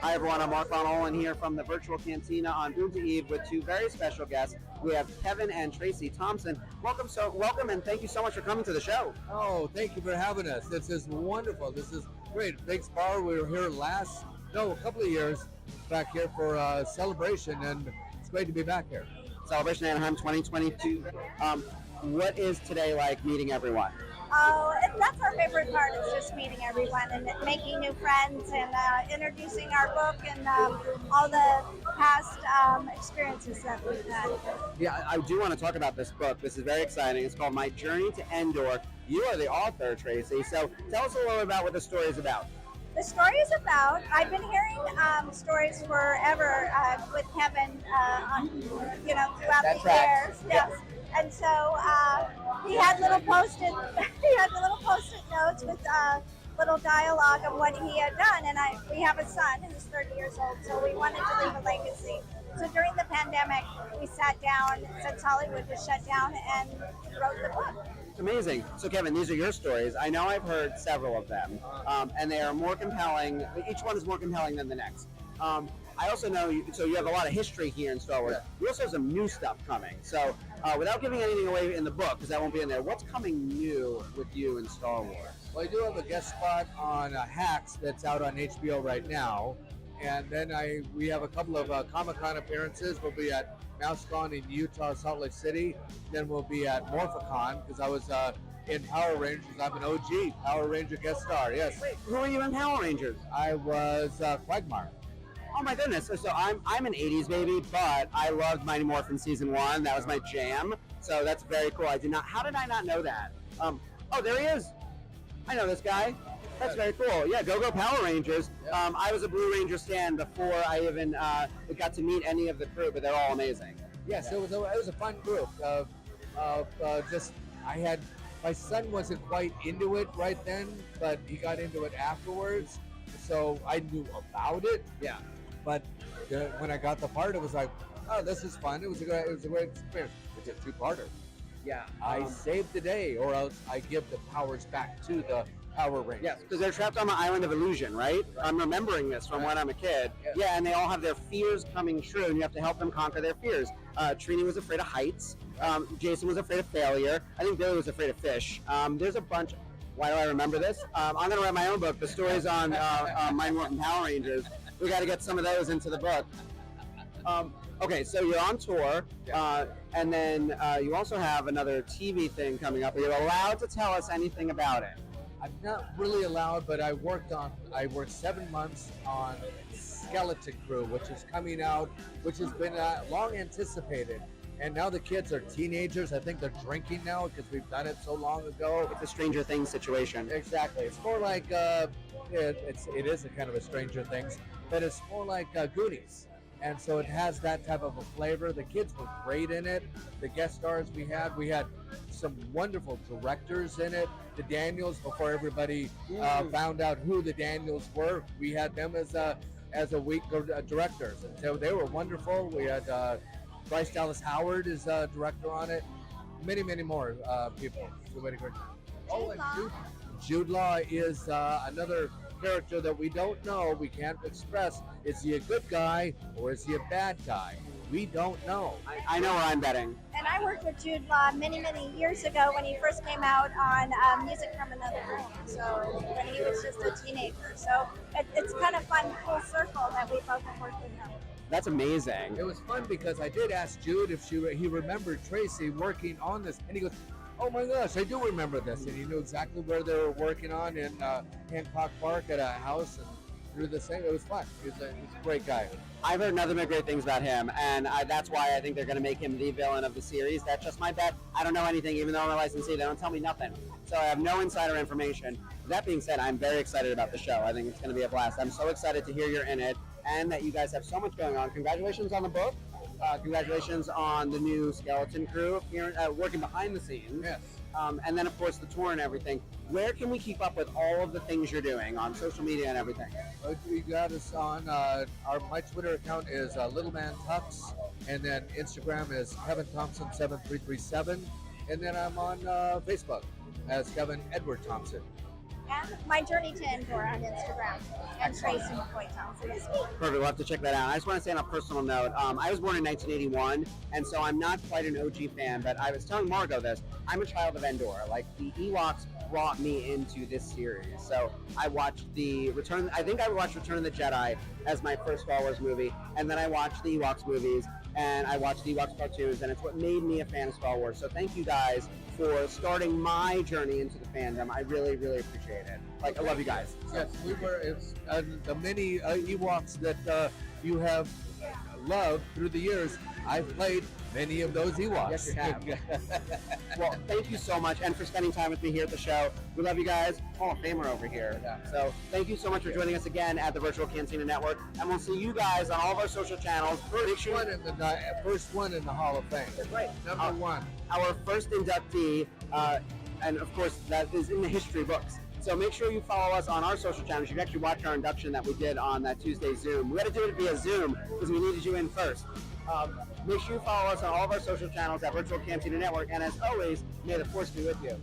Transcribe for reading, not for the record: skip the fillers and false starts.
Hi everyone, I'm Mark Von Olin here from the virtual cantina on Boonta Hot with two very special guests. We have Kevin and Tracey Thompson. Welcome, and thank you so much for coming to the show. Oh, thank you for having us. This is wonderful. This is great. Thanks, Bar. We were here a couple of years back here for a celebration, and it's great to be back here. Celebration Anaheim 2022. What is today like meeting everyone? Oh, that's our favorite part. It's just meeting everyone and making new friends and introducing our book and all the past experiences that we've had. Yeah, I do want to talk about this book. This is very exciting. It's called My Journey to Endor. You are the author, Tracey. So tell us a little about what the story is about. The story is about, I've been hearing stories forever with Kevin, throughout That the tracks. years. Yes. And so he had little post-it notes with little dialogue of what he had done. And we have a son who's 30 years old, so we wanted to leave a legacy. So during the pandemic, we sat down since Hollywood was shut down and wrote the book. It's amazing. So Kevin, these are your stories. I know I've heard several of them, and they are more compelling. Each one is more compelling than the next. I also know, you have a lot of history here in Star Wars. Yeah. You also have some new stuff coming. So without giving anything away in the book, because that won't be in there, what's coming new with you in Star Wars? Well, I do have a guest spot on Hacks that's out on HBO right now. And then we have a couple of Comic-Con appearances. We'll be at MouseCon in Utah, Salt Lake City. Then we'll be at Morphicon, because I was in Power Rangers. I'm an OG Power Ranger guest star, yes. Wait, who are you in Power Rangers? I was Quagmire. Oh my goodness! So I'm an '80s baby, but I loved Mighty Morphin season 1. That was my jam. So that's very cool. How did I not know that? Oh, there he is. I know this guy. That's very cool. Yeah, go Power Rangers. Yeah. I was a Blue Ranger stan before I even got to meet any of the crew, but they're all amazing. Yes, it was a fun group. My son wasn't quite into it right then, but he got into it afterwards. So I knew about it. Yeah. But when I got the part, it was like, oh, this is fun. It was a great experience. It's a two-parter. Yeah. I save the day, or else I give the powers back to the Power Rangers. Yes, because they're trapped on the island of illusion, right? I'm remembering this from when I'm a kid. Yes. Yeah, and they all have their fears coming true, and you have to help them conquer their fears. Trini was afraid of heights. Jason was afraid of failure. I think Billy was afraid of fish. There's a bunch. Why do I remember this? I'm going to write my own book. The stories on Mighty Morphin Power Rangers. We got to get some of those into the book. Okay, so you're on tour, and then you also have another TV thing coming up. Are you allowed to tell us anything about it? I'm not really allowed, but I worked 7 months on Skeleton Crew, which is coming out, which has been long anticipated. And now the kids are teenagers. I think they're drinking now because we've done it so long ago. It's a Stranger Things situation. Exactly. It's more like it is a kind of a Stranger Things, but it's more like Goonies. And so it has that type of a flavor. The kids were great in it. The guest stars we had some wonderful directors in it. The Daniels, before everybody found out who the Daniels were, we had them as a week directors. And so they were wonderful. We had Bryce Dallas Howard is a director on it. Many more people. So we had a great time. Oh, and Jude Law is another character that we don't know, we can't express. Is he a good guy or is he a bad guy? We don't know. I know where I'm betting. And I worked with Jude Law many years ago when he first came out on Music from Another Room. So when he was just a teenager. So it's kind of fun, full circle that we both have worked with him. That's amazing. It was fun because I did ask Jude if he remembered Tracey working on this, and he goes, oh my gosh, I do remember this. And he knew exactly where they were working on in Hancock Park at a house and through the thing. It was fun. He's a great guy. I've heard nothing but great things about him, and that's why I think they're going to make him the villain of the series. That's just my bet. I don't know anything, even though I'm a licensee. They don't tell me nothing. So I have no insider information. That being said, I'm very excited about the show. I think it's going to be a blast. I'm so excited to hear you're in it and that you guys have so much going on. Congratulations on the book. Congratulations on the new Skeleton Crew here, working behind the scenes. Yes. And then, of course, the tour and everything. Where can we keep up with all of the things you're doing on social media and everything? You got us on my Twitter account is Little Man Tux, and then Instagram is Kevin Thompson 7337, and then I'm on Facebook as Kevin Edward Thompson. And my journey to Endor on Instagram. And Tracey Thompson is me. Perfect. We'll have to check that out. I just want to say on a personal note, I was born in 1981, and so I'm not quite an OG fan, but I was telling Margot this. I'm a child of Endor. Like, the Ewoks brought me into this series. So I watched I think I watched Return of the Jedi as my first Star Wars movie, and then I watched the Ewoks movies, and I watched the Ewoks cartoons, and it's what made me a fan of Star Wars. So thank you guys for starting my journey into the fandom. I really, really appreciate it. Like, I love you guys. Yes, we were. It's the many Ewoks that you have loved through the years. I've played many of those Ewoks. Yes, you have. Well, thank you so much, and for spending time with me here at the show. We love you guys. Hall of Famer over here. Yeah. So thank you so much for joining us again at the Virtual Cantina Network, and we'll see you guys on all of our social channels. First one in the Hall of Fame. That's right. Number one. Our first inductee, and of course that is in the history books. So make sure you follow us on our social channels. You can actually watch our induction that we did on that Tuesday Zoom. We had to do it via Zoom because we needed you in first. Make sure you follow us on all of our social channels at Virtual Cantina Network. And as always, may the force be with you.